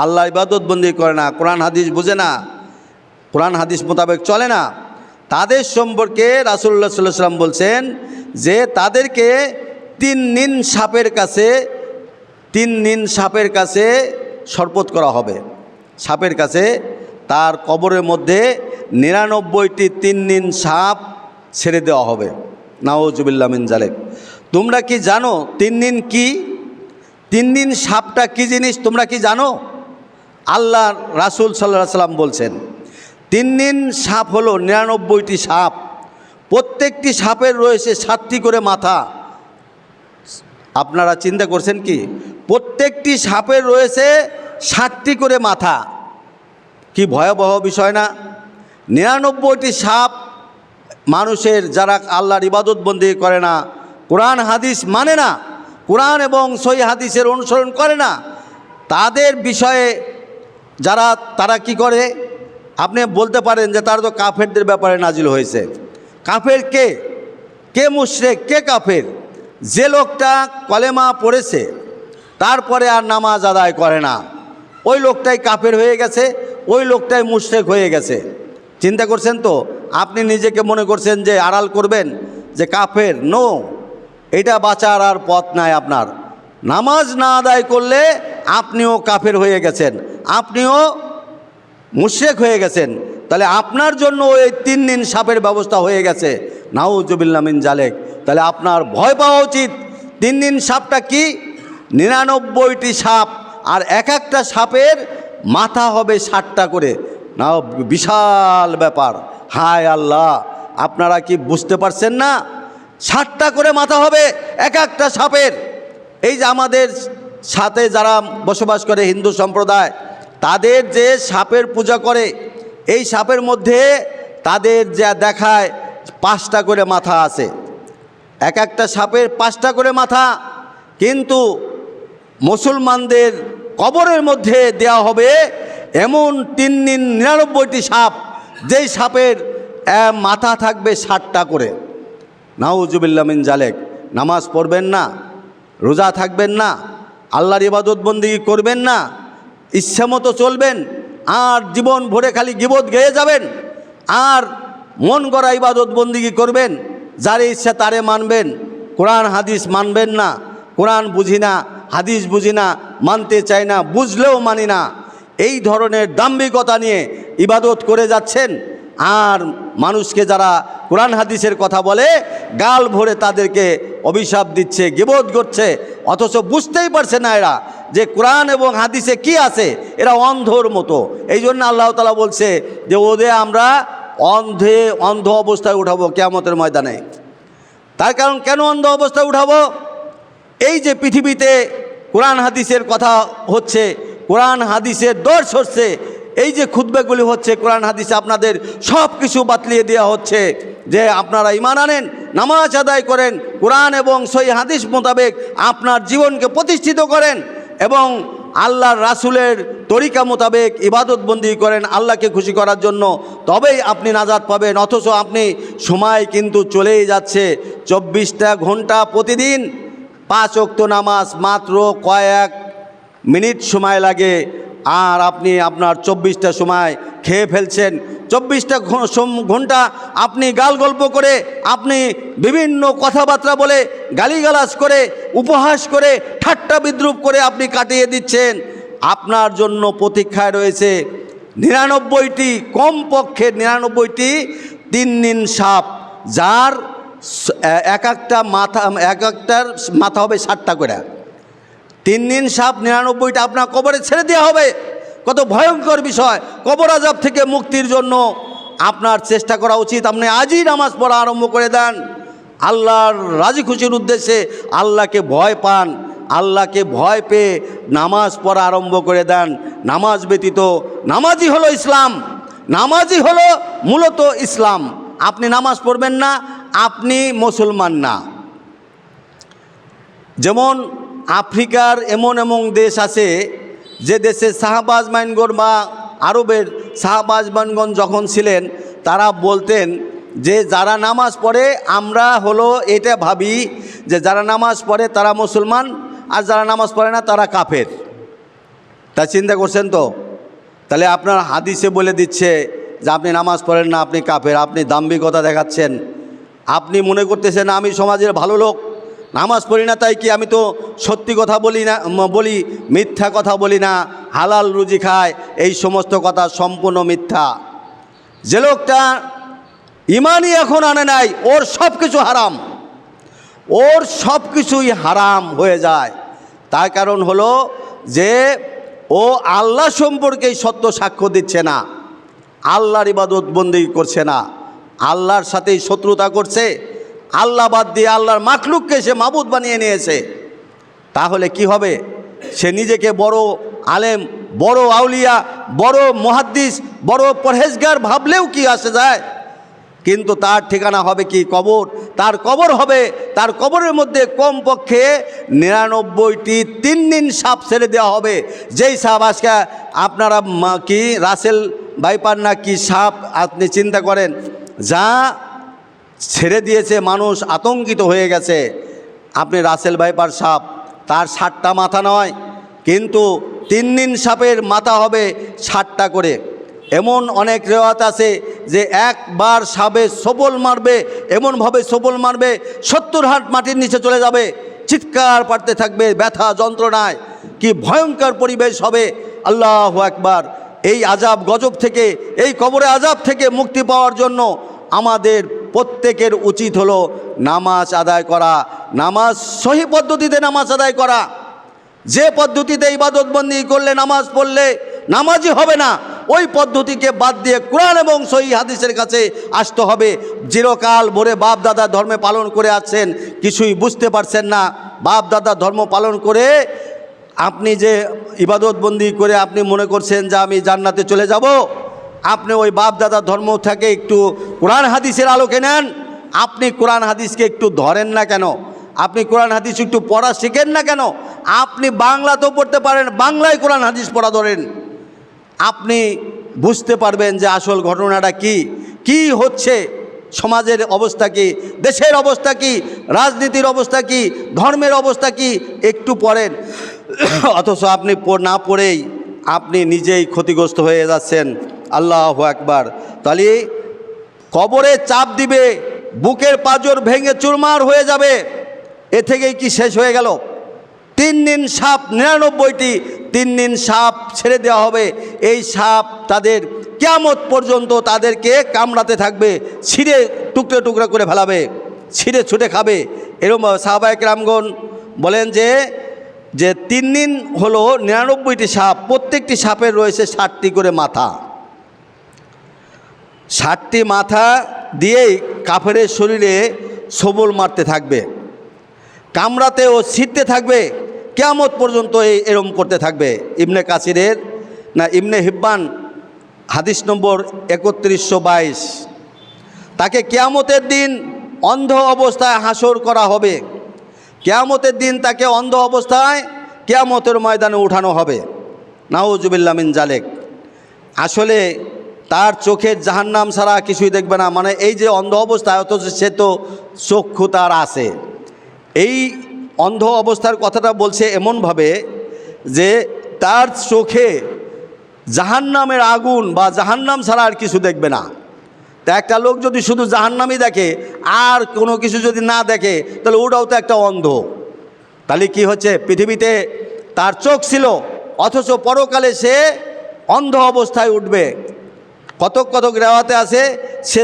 আল্লাহর ইবাদত বন্দি করে না, কোরআন হাদিস বুঝে না, কোরআন হাদিস মোতাবেক চলে না। তাদের সম্পর্কে রাসূলুল্লাহ সাল্লাল্লাহু আলাইহি সাল্লাম বলছেন যে তাদেরকে 3 নিন সাপের কাছে শপথ করা হবে। সাপের কাছে তার কবরের মধ্যে 99টি 3 নিন সাপ ছেড়ে দেওয়া হবে। নাউজুবিল্লাহ মিন জালিক। তোমরা কি জানো 3 নিন কি? 3 নিন সাপটা কি জিনিস তোমরা কি জানো? আল্লাহ রাসূল সাল্লাল্লাহু আলাইহি সাল্লাম বলছেন 3 নিন সাপ হলো 99টি সাপ। প্রত্যেকটি সাপের রয়েছে 7টি করে মাথা। আপনারা চিন্তা করছেন কি? প্রত্যেকটি সাপের রয়েছে 7টি করে মাথা। কি ভয়াবহ বিষয় না? 99টি সাপ মানুষের যারা আল্লাহর ইবাদত বন্দেগী করে না, কোরআন হাদিস মানে না, কোরআন এবং সহিহ হাদিসের অনুসরণ করে না, তাদের বিষয়ে তারা কি করে? আপনি বলতে পারেন যে তারা তো কাফেরদের ব্যাপারে নাজিল হয়েছে। কাফের কে মুশরিক, কে কাফের? যে লোকটা কলেমা পড়েছে তারপরে আর নামাজ আদায় করে না, ওই লোকটাই কাফের হয়ে গেছে, ওই লোকটাই মুশরিক হয়ে গেছে। চিন্তা করছেন তো? আপনি নিজেকে মনে করছেন যে আড়াল করবেন যে কাফের। নো, এটা বাঁচার আর পথ নাই আপনার। নামাজ না আদায় করলে আপনিও কাফের হয়ে গেছেন, আপনিও মুশরিক হয়ে গেছেন। তাহলে আপনার জন্য ওই 3 দিন সাপের ব্যবস্থা হয়ে গেছে। নাউজুবিল্লাহ মিন জালিক। তাহলে আপনার ভয় পাওয়া উচিত। 3 দিন সাপটা কি? 99টি সাপ, আর এক একটা সাপের মাথা হবে 7টা করে। না, বিশাল ব্যাপার। হায় আল্লাহ, আপনারা কি বুঝতে পারছেন না? 7টা করে মাথা হবে এক একটা সাপের। এই যে আমাদের সাথে যারা বসবাস করে হিন্দু সম্প্রদায়, তাদের যে সাপের পূজা করে, এই সাপের মধ্যে তাদের যা দেখায় 5টা করে মাথা আছে। এক একটা সাপের 5টা করে মাথা। কিন্তু মুসলমানদের কবরের মধ্যে দেওয়া হবে এমন 3 দিন 99টি সাপ, যেই সাপের মাথা থাকবে 7টা করে। নাউজুবিল্লাহ মিন জালিক। নামাজ পড়বেন না, রোজা থাকবেন না, আল্লাহর ইবাদত বন্দেগী করবেন না, ইচ্ছামতো চলবেন, আর জীবন ভরে খালি গীবত গেয়ে যাবেন, আর মন গড়া ইবাদত বন্দেগী করবেন, যার ইচ্ছা তারে মানবেন, কোরআন হাদিস মানবেন না। কোরআন বুঝি না, হাদিস বুঝি না, মানতে চাই না, বুঝলেও মানি না, এই ধরনের দাম্ভিকতা নিয়ে ইবাদত করে যাচ্ছেন। আর মানুষকে যারা কোরআন হাদিসের কথা বলে গাল ভরে তাদেরকে অভিশাপ দিচ্ছে, গীবত করছে, অথচ বুঝতেই পারছে না এরা যে কোরআন এবং হাদিসে কি আছে। এরা অন্ধর মতো। এই জন্য আল্লাহ তাআলা বলছে যে ওদের আমরা অন্ধ অবস্থায় উঠাবো কিয়ামতের ময়দানে। তার কারণ কেন অন্ধ অবস্থায় উঠাবো? এই যে পৃথিবীতে কোরআন হাদিসের কথা হচ্ছে, কোরআন হাদিসের দর্শ হচ্ছে, এই যে খুতবাগুলি হচ্ছে, কোরআন হাদিসে আপনাদের সব কিছু বাতলিয়ে দেওয়া হচ্ছে যে আপনারা ঈমান আনেন, নামাজ আদায় করেন, কোরআন এবং সহিহ হাদিস মোতাবেক আপনার জীবনকে প্রতিষ্ঠিত করেন এবং আল্লাহর রাসূলের তরিকা মোতাবেক ইবাদত বন্দি করেন আল্লাহকে খুশি করার জন্য, তবেই আপনি নাজাত পাবেন। অথচ আপনি সময় কিন্তু চলেই যাচ্ছে। 24টা ঘন্টা প্রতিদিন, 5 ওয়াক্ত নামাজ মাত্র কয়েক মিনিট সময় লাগে, আর আপনি আপনার 24টা সময় খেয়ে ফেলছেন। 24টা ঘন্টা আপনি গাল গল্প করে, আপনি বিভিন্ন কথাবার্তা বলে, গালিগালাজ করে, উপহাস করে, ঠাট্টা বিদ্রুপ করে আপনি কাটিয়ে দিচ্ছেন। আপনার জন্য প্রতীক্ষায় রয়েছে 99টি, কমপক্ষে 99টি 3 দিন সাপ, যার এক একটার মাথা হবে 7টা করে। 3 দিন সাপ 99টা আপনার কবরে ছেড়ে দেওয়া হবে। কত ভয়ঙ্কর বিষয়! কবর আযাব থেকে মুক্তির জন্য আপনার চেষ্টা করা উচিত। আপনি আজই নামাজ পড়া আরম্ভ করে দেন, আল্লাহর রাজি খুশির উদ্দেশ্যে। আল্লাহকে ভয় পান, আল্লাহকে ভয় পেয়ে নামাজ পড়া আরম্ভ করে দেন। নামাজ ব্যতীত, নামাজই হলো ইসলাম, নামাজই হলো মূলত ইসলাম। আপনি নামাজ পড়বেন না, আপনি মুসলমান না। যেমন আফ্রিকার এমন এমন দেশ আছে যে দেশে শাহবাজ মাইনগর বা আরবের সাহাবাজবানগণ যখন ছিলেন তারা বলতেন যে যারা নামাজ পড়ে আমরা হলো এটা ভাবি যে যারা নামাজ পড়ে তারা মুসলমান আর যারা নামাজ পড়ে না তারা কাফের। তা চিন্তা করছেন তো? তাহলে আপনার হাদিসে বলে দিচ্ছে যে আপনি নামাজ পড়েন না আপনি কাফের, আপনি দাম্ভিকতা দেখাচ্ছেন। আপনি মনে করতেছেন আমি সমাজের ভালো লোক, নামাজ পড়ি না তাই কি আমি তো সত্যি কথা বলি না, বলি মিথ্যা কথা বলি না, হালাল রুজি খায়, এই সমস্ত কথা সম্পূর্ণ মিথ্যা। যে লোকটা ইমানই এখন আনে নাই ওর সব কিছু হারাম, ওর সব কিছুই হারাম হয়ে যায়। তার কারণ হলো যে ও আল্লাহ সম্পর্কেই সত্য সাক্ষ্য দিচ্ছে না, আল্লাহর ইবাদত বন্দেগী করছে না, আল্লাহর সাথেই শত্রুতা করছে, আল্লাহ বাদ দিয়ে আল্লাহর মাখলুককে সে মাবুদ বানিয়ে নিয়েছে। তাহলে কি হবে? সে নিজেকে বড় আলেম, বড় আউলিয়া, বড় মুহাদ্দিস, বড় পরহেজগার ভাবলেও কি আসে যায়? কিন্তু তার ঠিকানা হবে কি? কবর। তার কবর হবে, তার কবরের মধ্যে কমপক্ষে 99টি 3 দিন সাপ ছেড়ে দেওয়া হবে। যেই সাপ আজকে আপনারা কি রাসেল ভাইপার না কি সাপ আপনি চিন্তা করেন, যা ছেড়ে দিয়েছে মানুষ আতঙ্কিত হয়ে গেছে। আপনি রাসেল ভাইপার সাপ, তার 60টা মাথা নয়, কিন্তু 3 দিন সাপের মাথা হবে 60টা করে। এমন অনেক রেওয়াত আছে যে একবার সাপে সবল মারবে, এমনভাবে সবল মারবে 70 হাত মাটির নিচে চলে যাবে, চিৎকার পাড়তে থাকবে ব্যথা যন্ত্রণায়। কি ভয়ঙ্কর পরিবেশ হবে! আল্লাহু আকবার। এই আযাব গজব থেকে, এই কবরে আযাব থেকে মুক্তি পাওয়ার জন্য আমাদের প্রত্যেকের উচিত হলো নামাজ আদায় করা, নামাজ সহি পদ্ধতিতে নামাজ আদায় করা। যে পদ্ধতিতে ইবাদত বন্দেগী করলে, নামাজ পড়লে নামাজই হবে না, ওই পদ্ধতিকে বাদ দিয়ে কোরআন এবং সহিহ হাদিসের কাছে আসতে হবে। চিরকাল ভরে বাপ দাদা ধর্মে পালন করে আছেন, কিছুই বুঝতে পারছেন না। বাপ দাদা ধর্ম পালন করে আপনি যে ইবাদত বন্দেগী করে আপনি মনে করছেন যে আমি জান্নাতে চলে যাব। আপনি ওই বাপ দাদা ধর্ম থেকে একটু কোরআন হাদিসের আলোকে নেন। আপনি কোরআন হাদিসকে একটু ধরেন না কেন? আপনি কোরআন হাদিস একটু পড়া শিখেন না কেন? আপনি বাংলা তো পড়তে পারেন, বাংলায় কোরআন হাদিস পড়া ধরেন। আপনি বুঝতে পারবেন যে আসল ঘটনাটা কি, কি হচ্ছে, সমাজের অবস্থা কি, দেশের অবস্থা কি, রাজনীতির অবস্থা কি, ধর্মের অবস্থা কি, একটু পড়েন। অথচ আপনি না পড়েই আপনি নিজেই ক্ষতিগ্রস্ত হয়ে যাচ্ছেন। আল্লাহু আকবার। তাহলে কবরে চাপ দিবে, বুকের পাঁজর ভেঙে চুরমার হয়ে যাবে, এ থেকেই কি শেষ হয়ে গেল? 3 দিন সাপ 99টি 3 দিন সাপ ছেড়ে দেওয়া হবে। এই সাপ তাদের কিয়ামত পর্যন্ত তাদেরকে কামড়াতে থাকবে, ছিঁড়ে টুকরো টুকরো করে ফেলাবে, ছিঁড়ে ছুটে খাবে। এরকম সাহাবায়ে কেরামগণ বলেন যে 3 দিন হলো 99টি সাপ, প্রত্যেকটি সাপের রয়েছে 60টি করে মাথা। 60টি মাথা দিয়েই কাফেরের শরীরে সবল মারতে থাকবে, কামড়াতে ও ছিঁড়তে থাকবে, কিয়ামত পর্যন্ত এরম করতে থাকবে। ইবনে কাসিরের না ইবনে হিব্বান হাদিস নম্বর 3122। তাকে কিয়ামতের দিন অন্ধ অবস্থায় হাসর করা হবে। কিয়ামতের দিন তাকে অন্ধ অবস্থায় কিয়ামতের ময়দানে উঠানো হবে। নাউজুবিল্লাহ মিন জালেক। আসলে তার চোখের জাহান্নাম ছাড়া কিছুই দেখবে না। মানে এই যে অন্ধ অবস্থায়, অথচ সে তো চক্ষু তার আছে। এই অন্ধ অবস্থার কথাটা বলছে এমনভাবে যে তার চোখে জাহান্নামের আগুন বা জাহান্নাম ছাড়া আর কিছু দেখবে না। তা একটা লোক যদি শুধু জাহান্নামই দেখে আর কোনো কিছু যদি না দেখে, তাহলে ওটাও তো একটা অন্ধ। তাহলে কি হচ্ছে? পৃথিবীতে তার চোখ ছিল, অথচ পরকালে সে অন্ধ অবস্থায় উঠবে। কতক কতক রেওয়াতে আছে সে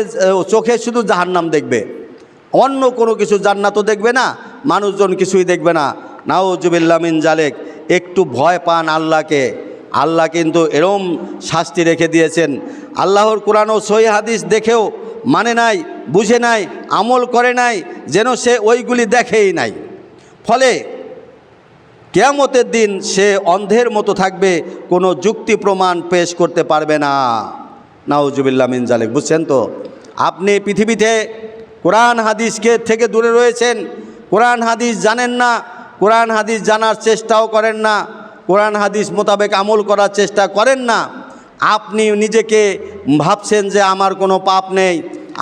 চোখে শুধু জাহান্নাম দেখবে, অন্য কোনো কিছু জান্নাতও দেখবে না, মানুষজন কিছুই দেখবে না। নাউজুবিল্লাহ মিন জালেক। একটু ভয় পান আল্লাহকে। আল্লাহ কিন্তু এরম শাস্তি রেখে দিয়েছেন। আল্লাহর কোরআন ও সহিহ হাদিস দেখেও মানে নাই, বুঝে নাই, আমল করে নাই, যেন সে ওইগুলি দেখেই নাই। ফলে কিয়ামতের দিন সে অন্ধের মতো থাকবে, কোনো যুক্তি প্রমাণ পেশ করতে পারবে না। নাউজুবিল্লাহ মিন জালেক। বুঝছেন তো? আপনি পৃথিবীতে কোরআন হাদিসকে থেকে দূরে রয়েছেন, কোরআন হাদিস জানেন না, কোরআন হাদিস জানার চেষ্টাও করেন না, কোরআন হাদিস মোতাবেক আমল করার চেষ্টা করেন না। আপনি নিজেকে ভাবছেন যে আমার কোনো পাপ নেই,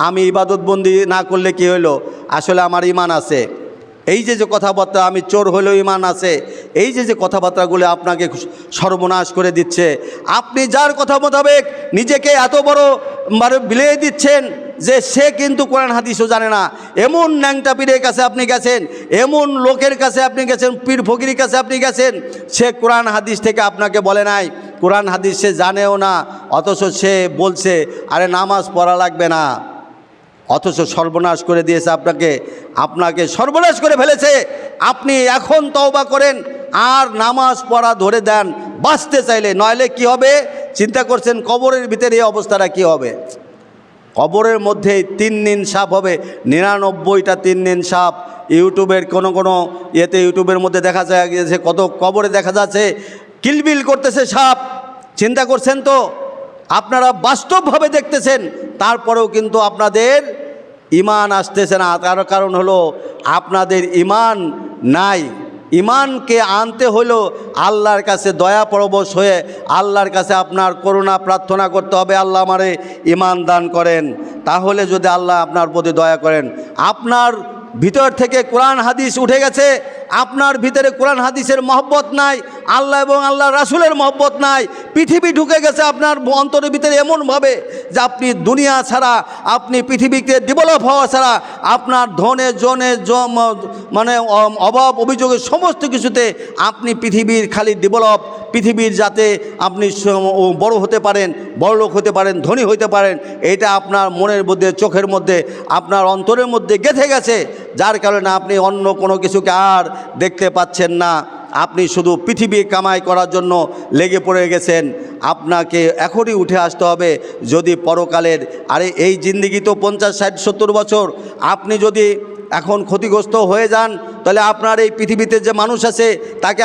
আমি ইবাদতবন্দি না করলে কি হলো, আসলে আমার ঈমান আছে। এই যে কথাবার্তা, আমি চোর হলেও ঈমান আছে, এই যে কথাবার্তাগুলো আপনাকে সর্বনাশ করে দিচ্ছে। আপনি যার কথা মোতাবেক নিজেকে এত বড় বিলিয়ে দিচ্ছেন যে সে কিন্তু কোরআন হাদিসও জানে না, এমন ন্যাংটা পীরের কাছে আপনি গেছেন, এমন লোকের কাছে আপনি গেছেন, পীর ফকিরের কাছে আপনি গেছেন, সে কোরআন হাদিস থেকে আপনাকে বলে নাই, কোরআন হাদিস সে জানেও না, অথচ সে বলছে আরে নামাজ পড়া লাগবে না, অথচ সর্বনাশ করে দিয়েছে আপনাকে সর্বনাশ করে ফেলেছে। আপনি এখন তওবা করেন আর নামাজ পড়া ধরে দেন বাঁচতে চাইলে, নইলে কি হবে চিন্তা করছেন? কবরের ভিতরে এই অবস্থাটা কি হবে? কবরের মধ্যে 3 দিন সাপ হবে, 99টা 3 দিন সাপ। ইউটিউবের কোনো ইয়েতে, ইউটিউবের মধ্যে দেখা যায় যে কত কবরে দেখা যাচ্ছে কিলবিল করতেছে সাপ। চিন্তা করছেন তো? আপনারা বাস্তবভাবে দেখতেছেন, তারপরেও কিন্তু আপনাদের ঈমান আসতেছে না। তার কারণ হলো আপনাদের ঈমান নাই। ঈমানকে আনতে হলো আল্লাহর কাছে দয়া পরবশ হয়ে আল্লাহর কাছে আপনার করুণা প্রার্থনা করতে হবে, আল্লাহ আমারে ঈমান দান করেন। তাহলে যদি আল্লাহ আপনার প্রতি দয়া করেন, আপনার ভিতর থেকে কোরআন হাদিস উঠে গেছে, আপনার ভিতরে কোরআন হাদিসের মহব্বত নাই, আল্লাহ এবং আল্লাহ রাসূলের মহব্বত নাই, পৃথিবী ঢুকে গেছে আপনার অন্তরের ভিতরে এমনভাবে যে আপনি দুনিয়া ছাড়া, আপনি পৃথিবীতে ডেভেলপ হওয়া ছাড়া, আপনার ধনে জনে মানে অভাব অভিযোগের সমস্ত কিছুতে আপনি পৃথিবীর খালি ডেভেলপ, পৃথিবীর যাতে আপনি বড় হতে পারেন, বড়লোক হতে পারেন, ধনী হতে পারেন, এটা আপনার মনের মধ্যে, চোখের মধ্যে, আপনার অন্তরের মধ্যে গেঁথে গেছে, যার কারণে আপনি অন্য কোনো কিছুকে আর দেখতে পাচ্ছেন না। আপনি শুধু পৃথিবী কামাই করার জন্য লেগে পড়ে গেছেন। আপনাকে এখনই উঠে আসতে হবে, যদি পরকালের, আরে এই জিন্দেগি তো 50, 60, 70 বছর, আপনি যদি এখন ক্ষতিগ্রস্ত হয়ে যান, তাহলে আপনার এই পৃথিবীতে যে মানুষ আছে তাকে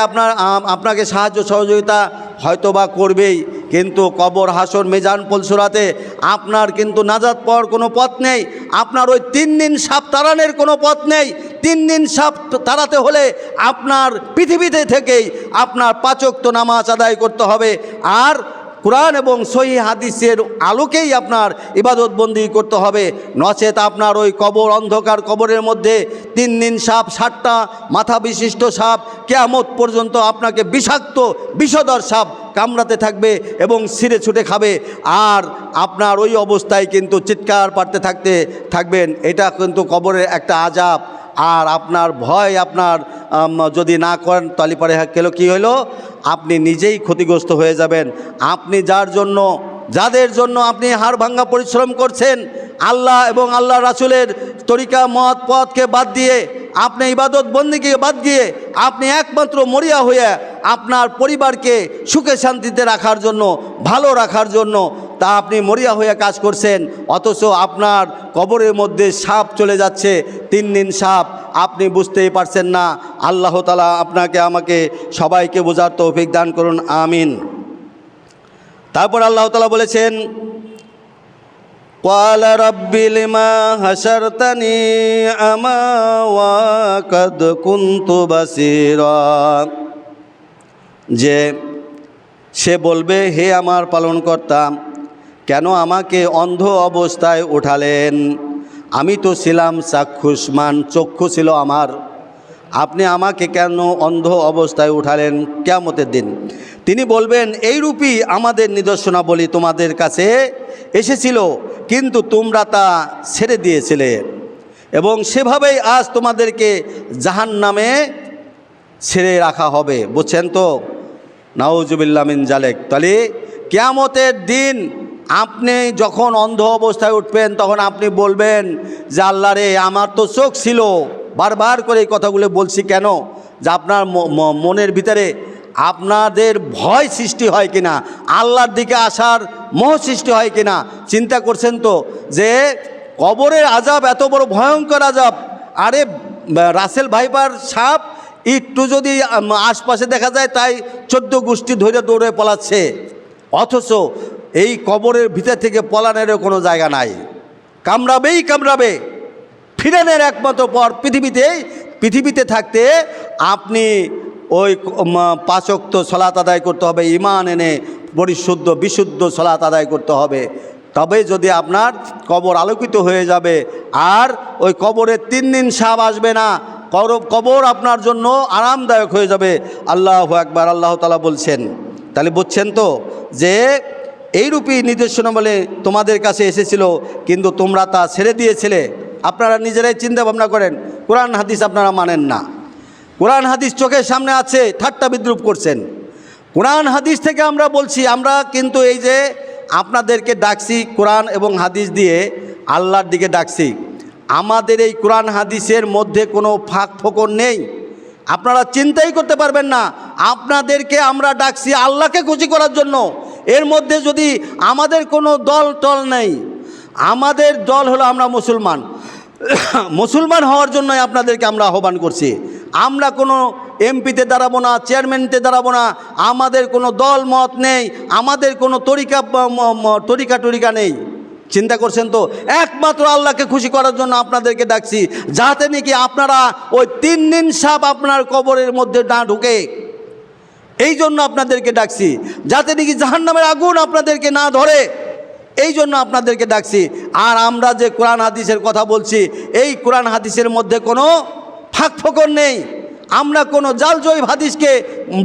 আপনাকে সাহায্য সহযোগিতা হয়তো বা করবেই, কিন্তু কবর, হাসর, মিজান, পুলসিরাতে আপনার কিন্তু নাজাত পাওয়ার কোনো পথ নেই। আপনার ওই 3 দিন সাপ তাড়ানোর কোনো পথ নেই। 3 দিন সাপ তাড়াতে হলে আপনার পৃথিবীতে থেকেই আপনার 5 ওয়াক্ত নামাজ আদায় করতে হবে, আর কোরআন এবং সহিহ হাদিসের আলোকেই আপনার ইবাদত বন্দি করতে হবে। নচেত আপনার ওই কবর, অন্ধকার কবরের মধ্যে 3 দিন সাপ, 60টা মাথা বিশিষ্ট সাপ কিয়ামত পর্যন্ত আপনাকে বিষাক্ত বিষধর সাপ কামড়াতে থাকবে এবং ছিঁড়ে ছুটে খাবে, আর আপনার ওই অবস্থায় কিন্তু চিৎকার পাড়তে থাকবেন। এটা কিন্তু কবরের একটা আযাব। আর আপনার ভয় আপনার যদি না করেন, তাহলে পরে কী হলো, আপনি নিজেই ক্ষতিগ্রস্ত হয়ে যাবেন। আপনি যাদের জন্য আপনি হাড় ভাঙ্গা পরিশ্রম করছেন, আল্লাহ এবং আল্লাহ রাসূলের তরিকা, মত, পথকে বাদ দিয়ে, আপনি ইবাদত বন্দেগীকে বাদ দিয়ে আপনি একমাত্র মরিয়া হয়ে আপনার পরিবারকে সুখে শান্তিতে রাখার জন্য, ভালো রাখার জন্য তা আপনি মরিয়া হয়ে কাজ করছেন, অথচ আপনার কবরের মধ্যে সাপ চলে যাচ্ছে, 3 দিন সাপ, আপনি বুঝতেই পারছেন না। আল্লাহ তাআলা আপনাকে, আমাকে, সবাইকে বোঝার তৌফিক দান করুন, আমিন। তারপর আল্লাহ তাআলা বলেছেন, قال رب لما حشرتني أعمى وقد كنت بصيرا, যে সে বলবে, হে আমার পালনকর্তা, কেন আমাকে অন্ধ অবস্থায় উঠালেন? আমি তো ছিলাম চাক্ষুষ্মান, চক্ষু ছিল আমার, আপনি আমাকে কেন অন্ধ অবস্থায় উঠালেন কিয়ামতের দিন? তিনি বলবেন, এইরূপই আমাদের নিদর্শনাবলী তোমাদের কাছে এসেছিল, কিন্তু তোমরা তা ছেড়ে দিয়েছিলে, এবং সেভাবেই আজ তোমাদেরকে জাহান্নামে ছেড়ে রাখা হবে। বুঝছেন তো? নাউজুবিল্লাহ মিন জালেক। তাহলে কিয়ামতের দিন আপনি যখন অন্ধ অবস্থায় উঠবেন, তখন আপনি বলবেন যে আল্লাহ রে, আমার তো চোখ ছিল। বারবার করে এই কথাগুলো বলছি কেন? যে আপনার মনের ভিতরে আপনাদের ভয় সৃষ্টি হয় কিনা, আল্লাহর দিকে আসার মোহ সৃষ্টি হয় কিনা। চিন্তা করছেন তো যে কবরের আযাব এত বড় ভয়ঙ্কর আযাব। আরে রাসেল ভাইপার সাপ একটু যদি আশপাশে দেখা যায়, তাই 14 গোষ্ঠী ধরে দৌড়ে পলাচ্ছে, অথচ এই কবরের ভিতর থেকে পলানেরও কোনো জায়গা নাই, কামড়াবে। ফিরানের একমাত্র পর পৃথিবীতে থাকতে আপনি ওই 5 ওয়াক্ত সালাত আদায় করতে হবে, ঈমান এনে পরিশুদ্ধ বিশুদ্ধ সালাত আদায় করতে হবে, তবে যদি আপনার কবর আলোকিত হয়ে যাবে। আর ওই কবরে 3 দিন সাপ আসবে না, কবর আপনার জন্য আরামদায়ক হয়ে যাবে। আল্লাহু আকবার। আল্লাহ তাআলা বলছেন, তাহলে বুঝছেন তো যে এইরূপই নির্দেশনা বলে তোমাদের কাছে এসেছিল, কিন্তু তোমরা তা ছেড়ে দিয়েছিলে। আপনারা নিজেরাই চিন্তা ভাবনা করেন, কোরআন হাদিস আপনারা মানেন না, কোরআন হাদিস চোখের সামনে আছে, ঠাট্টা বিদ্রুপ করছেন। কোরআন হাদিস থেকে আমরা বলছি, আমরা কিন্তু এই যে আপনাদেরকে ডাকছি কোরআন এবং হাদিস দিয়ে আল্লাহর দিকে ডাকছি, আমাদের এই কোরআন হাদিসের মধ্যে কোনো ফাঁক ফোকর নেই। আপনারা চিন্তাই করতে পারবেন না, আপনাদেরকে আমরা ডাকছি আল্লাহকে খুশি করার জন্য। এর মধ্যে যদি আমাদের কোনো দল টল নেই, আমাদের দল হলো আমরা মুসলমান, মুসলমান হওয়ার জন্যই আপনাদেরকে আমরা আহ্বান করছি। আমরা কোনো এমপিতে দাঁড়াবো না, চেয়ারম্যানতে দাঁড়াবো না, আমাদের কোনো দল মত নেই, আমাদের কোনো তরিকা নেই। চিন্তা করছেন তো, একমাত্র আল্লাহকে খুশি করার জন্য আপনাদেরকে ডাকছি, যাতে নাকি আপনারা ওই 3 দিন সাপ আপনার কবরের মধ্যে না ঢুকে। এই জন্য আপনাদেরকে ডাকছি, যাতে নাকি জাহান্নামের আগুন আপনাদেরকে না ধরে, এই জন্য আপনাদেরকে ডাকছি। আর আমরা যে কোরআন হাদিসের কথা বলছি, এই কোরআন হাদিসের মধ্যে কোনো ফাঁক ফোকর নেই। আমরা কোনো জালজয়ী হাদিসকে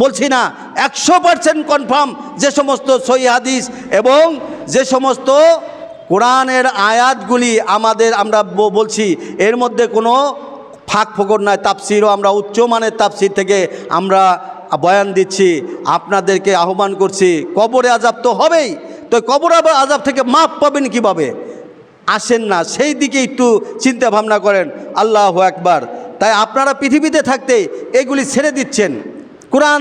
বলছি না, 100% কনফার্ম যে সমস্ত সহিহ হাদিস এবং যে সমস্ত কোরআনের আয়াতগুলি আমরা বলছি, এর মধ্যে কোনো ফাঁক ফোকর নাই। তাফসিরও আমরা উচ্চমানের তাফসির থেকে আমরা বয়ান দিচ্ছি, আপনাদেরকে আহ্বান করছি। কবরে আযাব তো হবেই, তো কবর আযাব থেকে মাপ পাবেন কিভাবে? আসেন না, সেই দিকে একটু চিন্তা ভাবনা করেন। আল্লাহু আকবার। তাই আপনারা পৃথিবীতে থাকতে এগুলি ছেড়ে দিচ্ছেন, কোরআন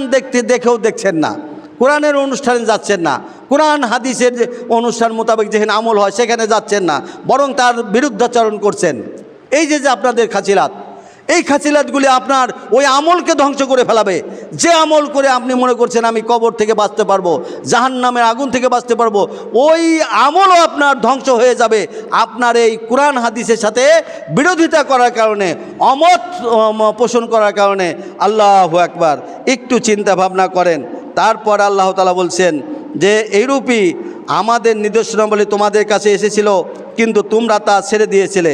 দেখেও দেখছেন না, কোরআনের অনুষ্ঠানে যাচ্ছেন না, কোরআন হাদিসের যে অনুষ্ঠান মোতাবেক যেখানে আমল হয় সেখানে যাচ্ছেন না, বরং তার বিরুদ্ধাচরণ করছেন। এই যে আপনাদের খাচিলাত, এই খাচিলাতগুলি আপনার ওই আমলকে ধ্বংস করে ফেলাবে। যে আমল করে আপনি মনে করছেন আমি কবর থেকে বাঁচতে পারবো, জাহান্নামের আগুন থেকে বাঁচতে পারবো, ওই আমলও আপনার ধ্বংস হয়ে যাবে আপনার এই কোরআন হাদিসের সাথে বিরোধিতা করার কারণে, অমত পোষণ করার কারণে। আল্লাহু আকবার। একটু চিন্তা ভাবনা করেন। তারপর আল্লাহ তাআলা বলছেন যে এইরূপই আমাদের নির্দেশনা বলে তোমাদের কাছে এসেছিল, কিন্তু তোমরা তা ছেড়ে দিয়েছিলে,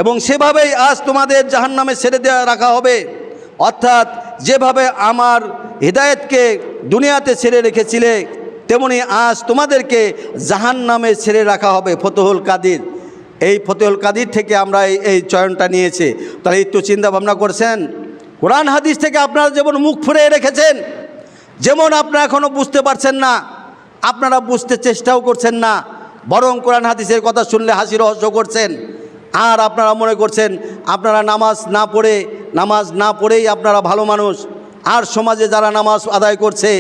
এবং সেভাবেই আজ তোমাদের জাহান্নামে ছেড়ে দেওয়া রাখা হবে। অর্থাৎ যেভাবে আমার হিদায়াতকে দুনিয়াতে ছেড়ে রেখেছিলে, তেমনি আজ তোমাদেরকে জাহান্নামে ছেড়ে রাখা হবে। ফতহুল কাদির, এই ফতহুল কাদির থেকে আমরা এই চয়নটা নিয়েছি। তাহলে একটু চিন্তা ভাবনা করছেন, কোরআন হাদিস থেকে আপনারা যেমন মুখ ফিরিয়ে রেখেছেন, যেমন আপনারা এখনও বুঝতে পারছেন না, আপনারা বুঝতে চেষ্টাও করছেন না, বরং কোরআন হাদিসের কথা শুনলে হাসি রহস্য করছেন। আর আপনারা মনে করছেন আপনারা নামাজ না পড়েই আপনারা ভালো মানুষ। আর সমাজে যারা নামাজ আদায় করছে,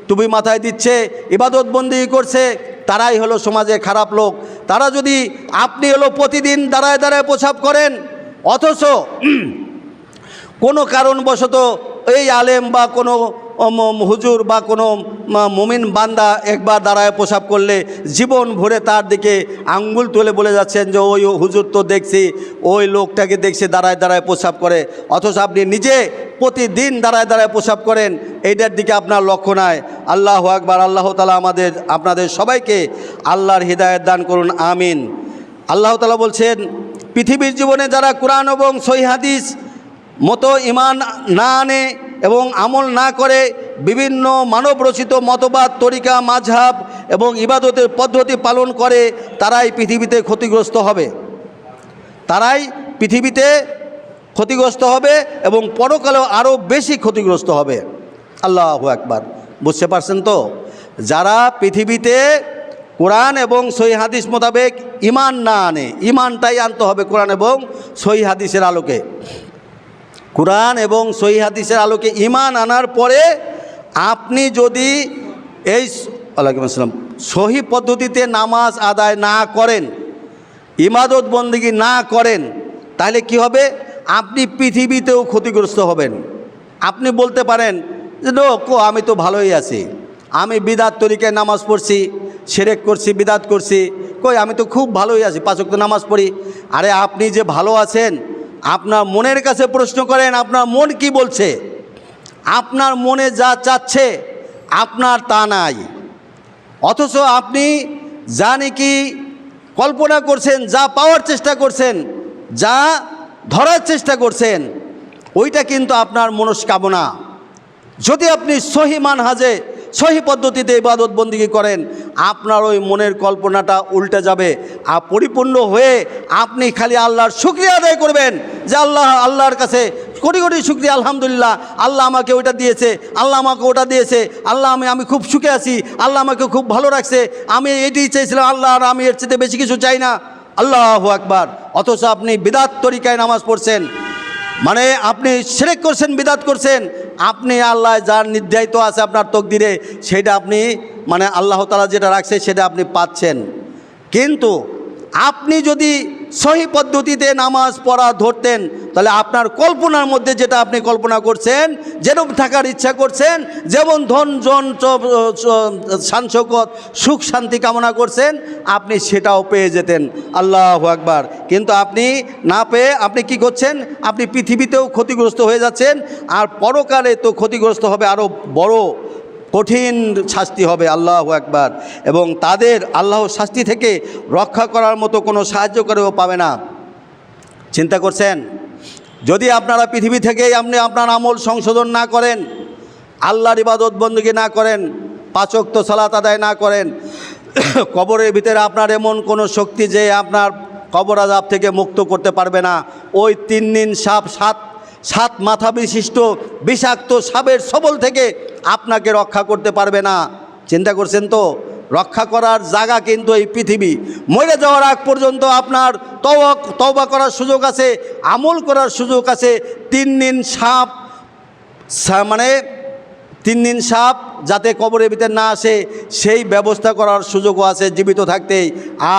টুপি মাথায় দিচ্ছে, ইবাদত বন্দেগী করছে, তারাই হলো সমাজে খারাপ লোক। তারা যদি আপনি হলো প্রতিদিন দাঁড়ায় দাঁড়ায় প্রসাব করেন, অথচ কোনো কারণবশত এই আলেম বা কোনো হুজুর বা কোনো মুমিন বান্দা একবার দাঁড়ায় প্রসাব করলে জীবন ভরে তার দিকে আঙ্গুল তুলে বলে যাচ্ছেন যে ওই হুজুর তো দেখছি, ওই লোকটাকে দেখছি দাঁড়ায় দাঁড়ায় প্রসাব করে, অথচ আপনি নিজে প্রতিদিন দাঁড়ায় দাঁড়ায় প্রসাব করেন, এইটার দিকে আপনার লক্ষ্য নাই। আল্লাহু আকবার। আল্লাহ তাআলা আপনাদের সবাইকে আল্লাহর হিদায়াত দান করুন, আমিন। আল্লাহ তাআলা বলছেন, পৃথিবীর জীবনে যারা কোরআন এবং সহিহ হাদিস মতো ঈমান না আনে এবং আমল না করে, বিভিন্ন মানবরচিত মতবাদ, তরিকা, মাযহাব এবং ইবাদতের পদ্ধতি পালন করে, তারাই পৃথিবীতে ক্ষতিগ্রস্ত হবে, এবং পরকালেও আরও বেশি ক্ষতিগ্রস্ত হবে। আল্লাহু আকবার। বুঝতে পারছেন তো? যারা পৃথিবীতে কোরআন এবং সহিহ হাদিস মোতাবেক ঈমান না আনে, ঈমানটাই আনতে হবে কোরআন এবং সহিহ হাদিসের আলোকে। কোরআন এবং সহিহ হাদিসের আলোকে ঈমান আনার পরে আপনি যদি এই ওয়ালাইকুম আসসালাম সহি পদ্ধতিতে নামাজ আদায় না করেন, ইবাদত বন্দেগী না করেন, তাহলে কি হবে? আপনি পৃথিবীতেও ক্ষতিগ্রস্ত হবেন। আপনি বলতে পারেন যে আমি তো ভালোই আছি, আমি বিদআত তরিকায় নামাজ পড়ছি, শিরক করছি, বিদআত করছি, আমি তো খুব ভালোই আছি, 5 ওয়াক্ত নামাজ পড়ি। আরে আপনি যে ভালো আছেন, আপনার মনের কাছে প্রশ্ন করেন, আপনার মন কি বলছে? আপনার মনে যা চাচ্ছে আপনার তা নাই। অথচ আপনি যা নাকি কল্পনা করছেন, যা পাওয়ার চেষ্টা করছেন, যা ধরার চেষ্টা করছেন, ওইটা কিন্তু আপনার মনস্কামনা। যদি আপনি সহি মানহাজে সহি পদ্ধতিতে ইবাদত বন্দেগী করেন, আপনার ওই মনের কল্পনাটা উল্টে যাবে, আর পরিপূর্ণ হয়ে আপনি খালি আল্লাহর শুকরিয়া আদায় করবেন যে আল্লাহর কাছে কোটি কোটি শুকরিয়া, আলহামদুলিল্লাহ, আল্লাহ আমাকে ওইটা দিয়েছে, আল্লাহ আমাকে ওটা দিয়েছে, আল্লাহ আমি খুব সুখে আছি, আল্লাহ আমাকে খুব ভালো রাখছে, আমি এটাই চেয়েছিলাম আল্লাহ, আর আমি এর চেয়ে বেশি কিছু চাই না। আল্লাহু আকবার। অথচ আপনি বিদআত তরিকায় নামাজ পড়ছেন, মানে আপনি শিরক করছেন, বিদআত করছেন। আপনি আল্লাহ যার নির্ধারিত আছে আপনার তকদিরে, সেটা আপনি মানে আল্লাহ তাআলা যেটা রাখছে সেটা আপনি পাচ্ছেন। কিন্তু আপনি যদি সহি পদ্ধতিতে নামাজ পড়া ধরতেন, তাহলে আপনার কল্পনার মধ্যে যেটা আপনি কল্পনা করছেন, যেরকম থাকার ইচ্ছা করছেন, যেমন ধন জন শান শৌকত সুখ শান্তি কামনা করছেন, আপনি সেটাও পেয়ে যেতেন। আল্লাহু আকবার। কিন্তু আপনি না পেয়ে আপনি কি করছেন? আপনি পৃথিবীতেও ক্ষতিগ্রস্ত হয়ে যাচ্ছেন, আর পরকালে তো ক্ষতিগ্রস্ত হবে, আরও বড় কঠিন শাস্তি হবে। আল্লাহু আকবার। এবং তাদের আল্লাহর শাস্তি থেকে রক্ষা করার মতো কোনো সাহায্য করেও পাবে না। চিন্তা করছেন, যদি আপনারা পৃথিবী থেকেই আপনি আপনার আমল সংশোধন না করেন, আল্লাহর ইবাদত বন্দেগী না করেন, 5 ওয়াক্ত সালাত আদায় না করেন, কবরের ভিতরে আপনার এমন কোনো শক্তি যে আপনার কবর আযাব থেকে মুক্ত করতে পারবে না। ওই 3 দিন সাপ, 7 মাথা বিশিষ্ট বিষাক্ত সাপের সবল থেকে আপনাকে রক্ষা করতে পারবে না। চিন্তা করছেন তো? রক্ষা করার জায়গা কিন্তু এই পৃথিবী। মরে যাওয়ার আগ পর্যন্ত আপনার তওবা করার সুযোগ আছে, আমল করার সুযোগ আছে। 3 দিন সাপ, মানে 3 দিন সাপ যাতে কবরের ভিতরে না আসে সেই ব্যবস্থা করার সুযোগও আছে জীবিত থাকতেই।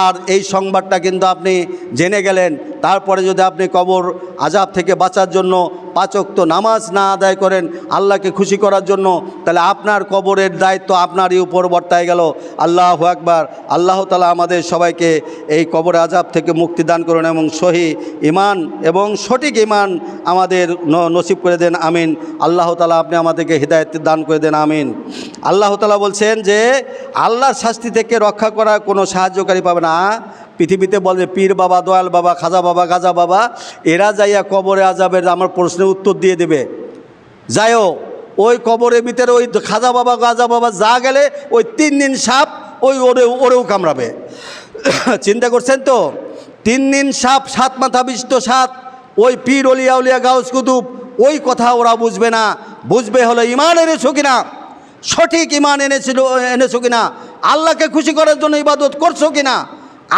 আর এই সংবাদটা কিন্তু আপনি জেনে গেলেন, তারপরে যদি আপনি কবর আযাব থেকে বাঁচার জন্য 5 ওয়াক্ত নামাজ না আদায় করেন আল্লাহকে খুশি করার জন্য, তাহলে আপনার কবরের দায়িত্ব আপনারই উপর বর্তায় গেল। আল্লাহু আকবার। আল্লাহ তাআলা আমাদের সবাইকে এই কবর আযাব থেকে মুক্তি দান করুন এবং সহি ঈমান এবং সঠিক ঈমান আমাদের নসিব করে দেন। আমিন। আল্লাহ তাআলা আপনি আমাদেরকে হিদায়াত দান করে দেন। আমিন। আল্লাহ তাআলা বলছেন যে আল্লাহর শাস্তি থেকে রক্ষা করা কোনো সাহায্যকারী পাবে না। পৃথিবীতে বলে পীর বাবা, দয়াল বাবা, খাজা বাবা, গাজা বাবা, এরা যাইয়া কবরে আযাবের আমার প্রশ্নের উত্তর দিয়ে দেবে। যাইও ওই কবরের ভিতরে ওই খাজা বাবা, গাজা বাবা যা গেলে ওই 3 দিন সাপ ওই ওরেও কামড়াবে। চিন্তা করছেন তো? 3 দিন সাপ, 7 মাথা বিশিষ্ট সাপ, ওই পীর অলিয়া উলিয়া গাউস কুতুব, ওই কথা ওরা বুঝবে না। বুঝবে হলো ঈমান এনেছো কিনা, সঠিক ঈমান এনেছো কিনা, আল্লাহকে খুশি করার জন্য ইবাদত করছো কিনা,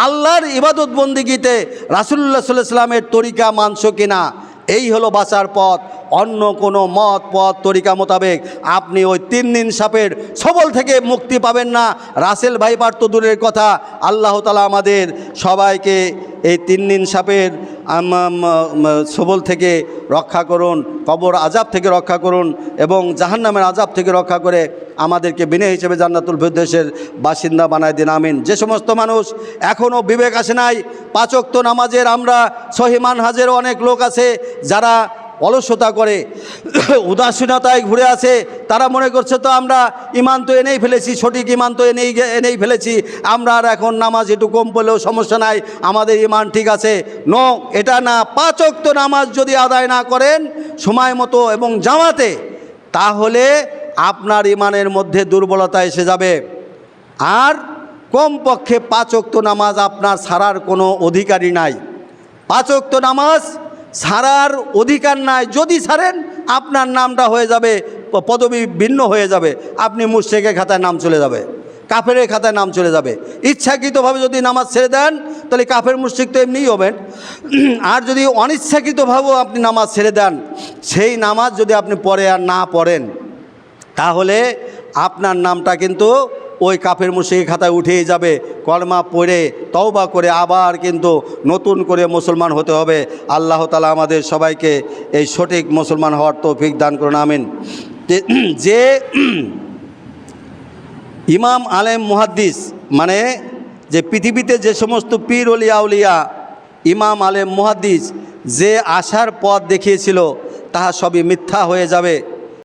আল্লাহর ইবাদত বন্দেগীতে রাসূলুল্লাহ সাল্লাল্লাহু আলাইহি ওয়াসাল্লামের তরিকা মানছো কিনা। এই হলো বাঁচার পথ। অন্য কোনো মত পথ তরিকা মোতাবেক আপনি ওই 3 দিন সাপের সবল থেকে মুক্তি পাবেন না। রাসেল ভাইপার তো দূরের কথা, আল্লাহ তাআলা আমাদের সবাইকে এই 3 দিন সাপের সবল থেকে রক্ষা করুন, কবর আযাব থেকে রক্ষা করুন এবং জাহান্নামের আযাব থেকে রক্ষা করে আমাদেরকে বিনা হিসেবে জান্নাতুল ফিরদৌসের বাসিন্দা বানায় দিন। আমিন। যে সমস্ত মানুষ এখনও বিবেক আসে নাই, 5 ওয়াক্ত নামাজের আমরা সহি মানহাজের অনেক লোক আছে যারা অলসতা করে, উদাসীনতায় ঘুরে আছে, তারা মনে করছে তো আমরা ঈমান তো এনেই ফেলেছি, সঠিক ঈমান তো এনেই ফেলেছি, আমরা আর এখন নামাজ একটু কম পড়লেও সমস্যা নাই, আমাদের ঈমান ঠিক আছে। নো, এটা না। 5 ওয়াক্ত নামাজ যদি আদায় না করেন সময় মতো এবং জামাতে, তাহলে আপনার ঈমানের মধ্যে দুর্বলতা এসে যাবে। আর কমপক্ষে 5 ওয়াক্ত নামাজ আপনার ছাড়ার কোনো অধিকারই নাই। 5 ওয়াক্ত নামাজ ছাড়ার অধিকার নাই। যদি ছাড়েন আপনার নামটা হয়ে যাবে, পদবি ভিন্ন হয়ে যাবে, আপনি মুশরিকের খাতায় নাম চলে যাবে, কাফেরের খাতায় নাম চলে যাবে। ইচ্ছাকৃতভাবে যদি নামাজ ছেড়ে দেন তাহলে কাফের মুশরিক তো এমনিই হবেন। আর যদি অনিচ্ছাকৃতভাবেও আপনি নামাজ ছেড়ে দেন, সেই নামাজ যদি আপনি পড়ে আর না পড়েন, তাহলে আপনার নামটা কিন্তু ওই কাফের মুশরিকের খাতায় উঠেই যাবে। কলমা পড়ে তওবা করে আবার কিন্তু নতুন করে মুসলমান হতে হবে। আল্লাহ তাআলা আমাদের সবাইকে এই সঠিক মুসলমান হওয়ার তৌফিক দান করুন। আমিন। যে ইমাম আলেম মুহাদ্দিস, মানে যে পৃথিবীতে যে সমস্ত পীর অলিয়া উলিয়া, ইমাম আলেম মুহাদ্দিস যে আশার পথ দেখিয়েছিল, তাহা সবই মিথ্যা হয়ে যাবে।